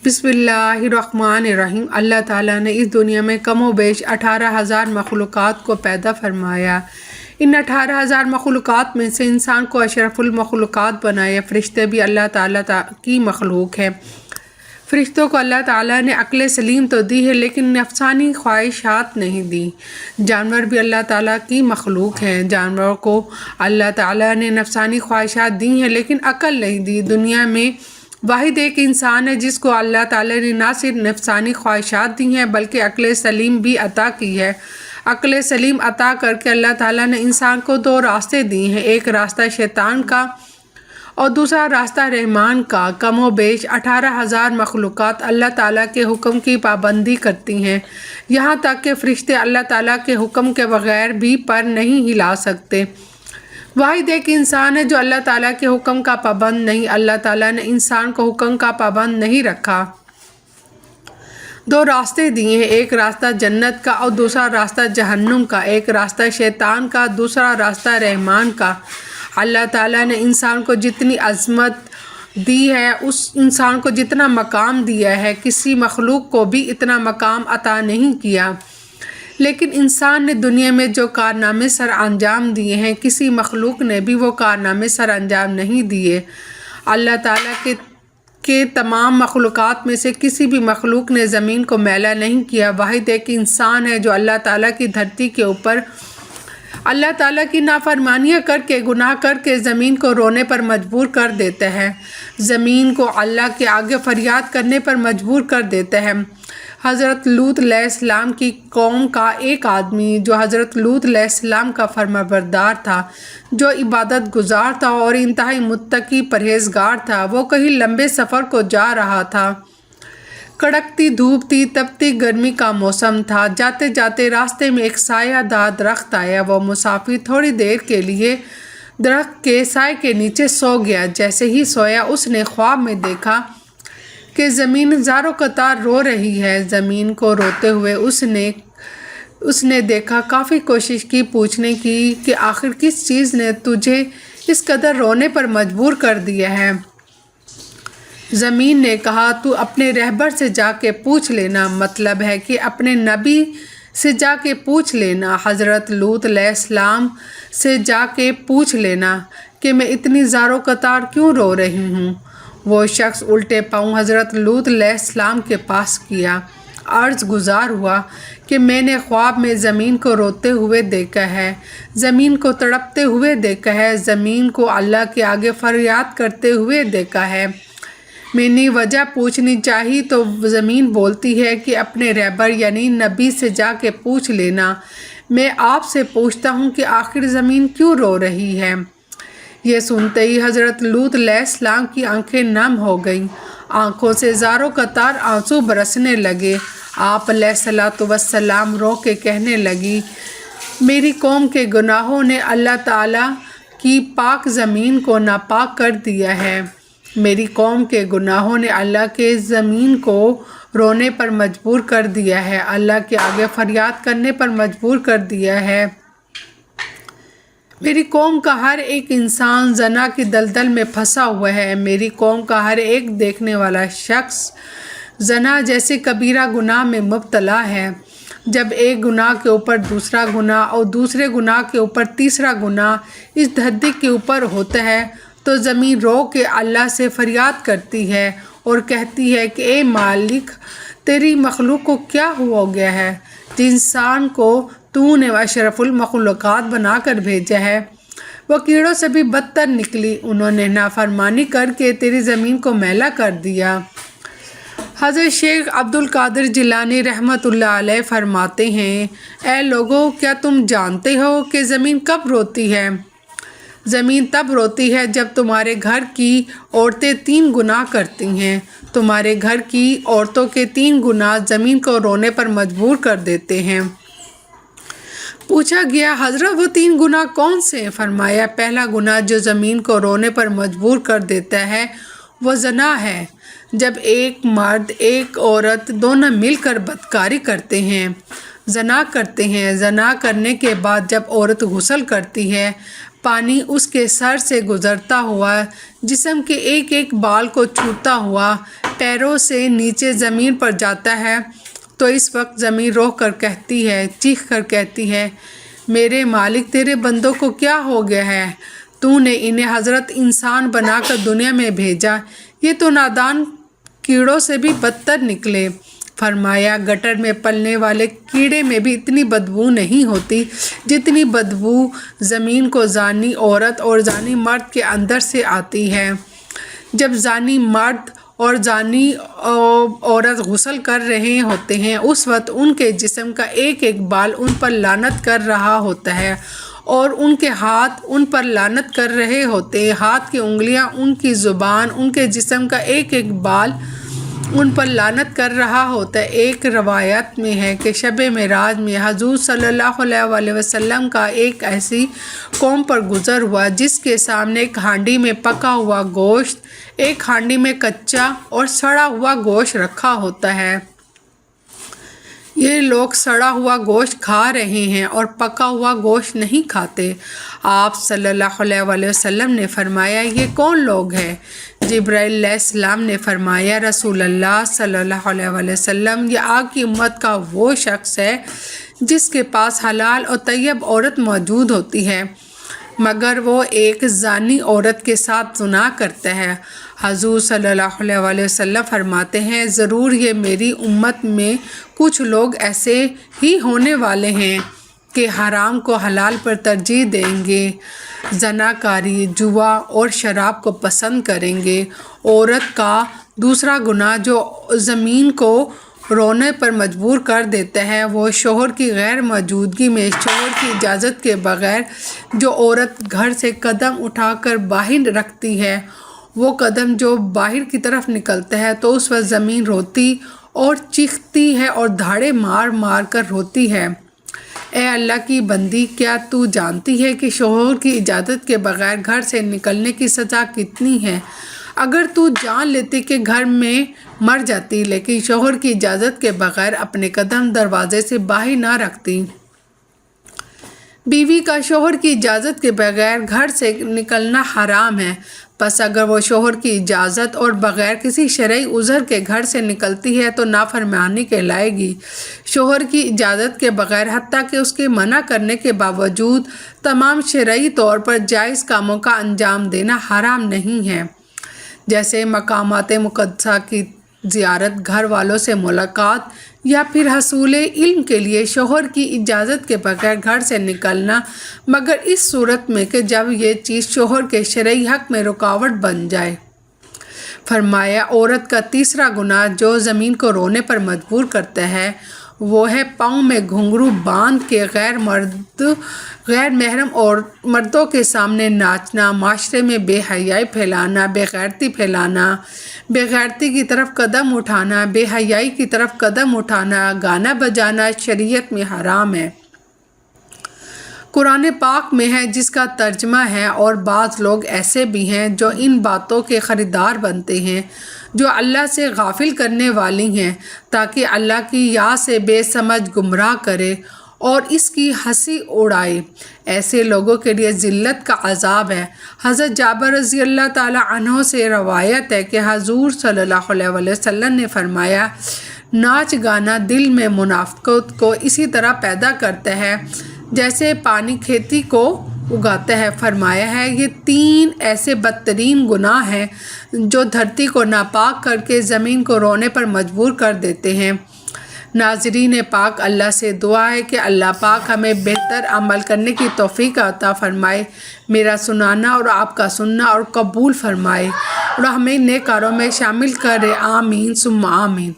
बिस्मिल्लाहिर्रहमानिर्रहीम। अल्लाह ताला ने इस दुनिया में कम व बेश 18,000 मखलूक़ात को पैदा फरमाया। इन 18,000 मखलूक़ात में से इंसान को अशरफुल मखलूक़ात बनाया। फ़रिश्ते भी अल्लाह ताला की मखलूक है। फ़रिश्तों को अल्लाह ताला ने अक्ल सलीम तो दी है, लेकिन नफसानी ख्वाहिशात नहीं दी। जानवर भी अल्लाह ताला की मखलूक हैं। जानवरों को अल्लाह ताला ने नफसानी ख्वाहिशात दी हैं, लेकिन अक्ल नहीं दी। दुनिया में वाहिद एक इंसान है जिसको अल्लाह ताला ने ना सिर्फ नफसानी ख्वाहिशात दी हैं, बल्कि अक्ल सलीम भी अता की है। अक्ल सलीम अता करके अल्लाह ताला ने इंसान को दो रास्ते दिए हैं, एक रास्ता शैतान का और दूसरा रास्ता रहमान का। कम व बेश 18,000 मखलूक़ात अल्लाह ताला के हुक्म की पाबंदी करती हैं, यहाँ तक कि फ़रिश्ते अल्लाह ताला के हुक्म के बग़ैर भी पर नहीं हिला सकते। वाहिद एक इंसान है जो अल्लाह ताला के हुक्म का पाबंद नहीं। अल्लाह ताला ने इंसान को हुक्म का पाबंद नहीं रखा। दो रास्ते दिए हैं, एक रास्ता जन्नत का और दूसरा रास्ता जहन्नुम का। एक रास्ता शैतान का, दूसरा रास्ता रहमान का। अल्लाह ताला ने इंसान को जितनी अज़मत दी है, उस इंसान को जितना मकाम दिया है, किसी मखलूक को भी इतना मकाम अता नहीं किया। लेकिन इंसान ने दुनिया में जो कारनामे सर अंजाम दिए हैं, किसी मखलूक ने भी वो कारनामे सर अंजाम नहीं दिए। अल्लाह ताला के तमाम मखलूक़ात में से किसी भी मखलूक ने ज़मीन को मैला नहीं किया। वाहिद एक इंसान है जो अल्लाह ताला की धरती के ऊपर अल्लाह ताला की नाफरमानियाँ करके, गुनाह करके ज़मीन को रोने पर मजबूर कर देता है। ज़मीन को अल्लाह के आगे फरियाद करने पर मजबूर कर देता है। हज़रत लूत अलैहिस्सलाम की कौम का एक आदमी जो हज़रत लूत अलैहिस्सलाम का फरमाबरदार था, जो इबादत गुजार था और इंतहाई मुत्तकी परहेज़गार था, वो कहीं लंबे सफ़र को जा रहा था। कड़कती धूप थी, तपती गर्मी का मौसम था। जाते जाते रास्ते में एक सायादार दरख्त आया। वो मुसाफिर थोड़ी देर के लिए दरख्त के साए के नीचे सो गया। जैसे ही सोया, उसने ख्वाब में देखा कि ज़मीन ज़ारो कतार रो रही है। ज़मीन को रोते हुए उसने देखा। काफ़ी कोशिश की पूछने की कि आखिर किस चीज़ ने तुझे इस कदर रोने पर मजबूर कर दिया है। ज़मीन ने कहा, तू अपने रहबर से जाके पूछ लेना, मतलब है कि अपने नबी से जाके पूछ लेना, हज़रत लूत अलैहिस्सलाम से जाके पूछ लेना कि मैं इतनी ज़ारो कतार क्यों रो रही हूँ। वो शख्स उल्टे पाँव हज़रत लूत अलैहिस्सलाम के पास किया। अर्ज़ गुज़ार हुआ कि मैंने ख्वाब में ज़मीन को रोते हुए देखा है, ज़मीन को तड़पते हुए देखा है, ज़मीन को अल्लाह के आगे फरियाद करते हुए देखा है। मैंने वजह पूछनी चाहिए तो ज़मीन बोलती है कि अपने रहबर यानी नबी से जाके पूछ लेना। मैं आपसे पूछता हूँ कि आखिर ज़मीन क्यों रो रही है। ये सुनते ही हज़रत लूत अलैहिस्सलाम की आंखें नम हो गईं। आंखों से ज़ारो कतार आंसू बरसने लगे। आप अलैहिस्सलातु वस्सलाम रो के कहने लगी, मेरी कौम के गुनाहों ने अल्लाह ताला की पाक ज़मीन को नापाक कर दिया है। मेरी कौम के गुनाहों ने अल्लाह के ज़मीन को रोने पर मजबूर कर दिया है, अल्लाह के आगे फरियाद करने पर मजबूर कर दिया है। मेरी कौम का हर एक इंसान ज़ना की दलदल में फंसा हुआ है। मेरी कौम का हर एक देखने वाला शख्स ज़ना जैसे कबीरा गुनाह में मुब्तला है। जब एक गुनाह के ऊपर दूसरा गुनाह और दूसरे गुनाह के ऊपर तीसरा गुनाह इस धरती के ऊपर होता है, तो ज़मीन रो के अल्लाह से फरियाद करती है और कहती है कि ए मालिक, तेरी मखलूक को क्या हो गया है। इंसान को तूने अशरफुल मखलूक़ात बना कर भेजा है, वो कीड़ों से भी बदतर निकली। उन्होंने नाफरमानी करके तेरी ज़मीन को मैला कर दिया। हज़रत शेख अब्दुल कादिर जिलानी रहमतुल्लाह अलैह फरमाते हैं, ऐ लोगों, क्या तुम जानते हो कि ज़मीन कब रोती है। ज़मीन तब रोती है जब तुम्हारे घर की औरतें 3 गुनाह करती हैं। तुम्हारे घर की औरतों के 3 गुनाह ज़मीन को रोने पर मजबूर कर देते हैं। पूछा गया, हज़रत वो 3 गुनाह कौन से हैं। फरमाया, पहला गुनाह जो ज़मीन को रोने पर मजबूर कर देता है वो ज़ना है। जब एक मर्द एक औरत दोनों मिलकर बदकारी करते हैं, ज़ना करते हैं, ज़ना करने के बाद जब औरत गुस्ल करती है, पानी उसके सर से गुज़रता हुआ जिस्म के एक एक बाल को छूता हुआ پیروں سے نیچے زمین پر جاتا ہے تو اس وقت زمین رو کر کہتی ہے، چیخ کر کہتی ہے، میرے مالک تیرے بندوں کو کیا ہو گیا ہے؟ تو نے انہیں حضرت انسان بنا کر دنیا میں بھیجا، یہ تو نادان کیڑوں سے بھی بدتر نکلے۔ فرمایا گٹر میں پلنے والے کیڑے میں بھی اتنی بدبو نہیں ہوتی جتنی بدبو زمین کو زانی عورت اور زانی مرد کے اندر سے آتی ہے۔ جب زانی مرد اور زانی عورت غسل کر رہے ہوتے ہیں اس وقت ان کے جسم کا ایک ایک بال ان پر لعنت کر رہا ہوتا ہے اور ان کے ہاتھ ان پر لعنت کر رہے ہوتے ہیں، ہاتھ کی انگلیاں، ان کی زبان، ان کے جسم کا ایک ایک بال ان پر لعنت کر رہا ہوتا ہے۔ ایک روایت میں ہے کہ شب معراج میں حضور صلی اللہ علیہ وسلم کا ایک ایسی قوم پر گزر ہوا جس کے سامنے ایک ہانڈی میں پکا ہوا گوشت، ایک ہانڈی میں کچا اور سڑا ہوا گوشت رکھا ہوتا ہے۔ یہ لوگ سڑا ہوا گوشت کھا رہے ہیں اور پکا ہوا گوشت نہیں کھاتے۔ آپ صلی اللہ علیہ وسلم نے فرمایا یہ کون لوگ ہیں؟ جبرائیل علیہ السلام نے فرمایا رسول اللہ صلی اللہ علیہ وسلم یہ آگ کی امت کا وہ شخص ہے جس کے پاس حلال اور طیب عورت موجود ہوتی ہے مگر وہ ایک زانی عورت کے ساتھ زنا کرتا ہے۔ حضور صلی اللہ علیہ وسلم فرماتے ہیں ضرور یہ میری امت میں کچھ لوگ ایسے ہی ہونے والے ہیں کہ حرام کو حلال پر ترجیح دیں گے، زناکاری، جوا اور شراب کو پسند کریں گے۔ عورت کا دوسرا گناہ جو زمین کو رونے پر مجبور کر دیتا ہے وہ شوہر کی غیر موجودگی میں شوہر کی اجازت کے بغیر جو عورت گھر سے قدم اٹھا کر باہر رکھتی ہے، وہ قدم جو باہر کی طرف نکلتا ہے تو اس وقت زمین روتی اور چیختی ہے اور دھاڑے مار مار کر روتی ہے۔ اے اللہ کی بندی، کیا تو جانتی ہے کہ شوہر کی اجازت کے بغیر گھر سے نکلنے کی سزا کتنی ہے؟ اگر تو جان لیتی کہ گھر میں مر جاتی لیکن شوہر کی اجازت کے بغیر اپنے قدم دروازے سے باہر نہ رکھتی۔ بیوی کا شوہر کی اجازت کے بغیر گھر سے نکلنا حرام ہے، پس اگر وہ شوہر کی اجازت اور بغیر کسی شرعی عذر کے گھر سے نکلتی ہے تو نافرمانی کہلائے گی۔ شوہر کی اجازت کے بغیر حتیٰ کہ اس کے منع کرنے کے باوجود تمام شرعی طور پر جائز کاموں کا انجام دینا حرام نہیں ہے، جیسے مقامات مقدسہ کی زیارت، گھر والوں سے ملاقات یا پھر حصول علم کے لیے شوہر کی اجازت کے بغیر گھر سے نکلنا، مگر اس صورت میں کہ جب یہ چیز شوہر کے شرعی حق میں رکاوٹ بن جائے۔ فرمایا عورت کا تیسرا گناہ جو زمین کو رونے پر مجبور کرتا ہے وہ ہے پاؤں میں گھنگرو باندھ کے غیر محرم اور مردوں کے سامنے ناچنا، معاشرے میں بے حیائی پھیلانا، بے غیرتی پھیلانا، بے غیرتی کی طرف قدم اٹھانا، بے حیائی کی طرف قدم اٹھانا، گانا بجانا شریعت میں حرام ہے، قرآن پاک میں ہے جس کا ترجمہ ہے۔ اور بعض لوگ ایسے بھی ہیں جو ان باتوں کے خریدار بنتے ہیں جو اللہ سے غافل کرنے والی ہیں تاکہ اللہ کی یاد سے بے سمجھ گمراہ کرے اور اس کی ہنسی اڑائے۔ ایسے لوگوں کے لیے ذلت کا عذاب ہے۔ حضرت جابر رضی اللہ تعالیٰ عنہ سے روایت ہے کہ حضور صلی اللہ علیہ وسلم نے فرمایا ناچ گانا دل میں منافقت کو اسی طرح پیدا کرتا ہے جیسے پانی کھیتی کو اگاتا ہے۔ فرمایا ہے یہ 3 ایسے بدترین گناہ ہیں جو دھرتی کو ناپاک کر کے زمین کو رونے پر مجبور کر دیتے ہیں۔ ناظرین پاک، اللہ سے دعا ہے کہ اللہ پاک ہمیں بہتر عمل کرنے کی توفیق عطا فرمائے، میرا سنانا اور آپ کا سننا اور قبول فرمائے اور ہمیں نیک کاروں میں شامل کرے، آمین ثم آمین۔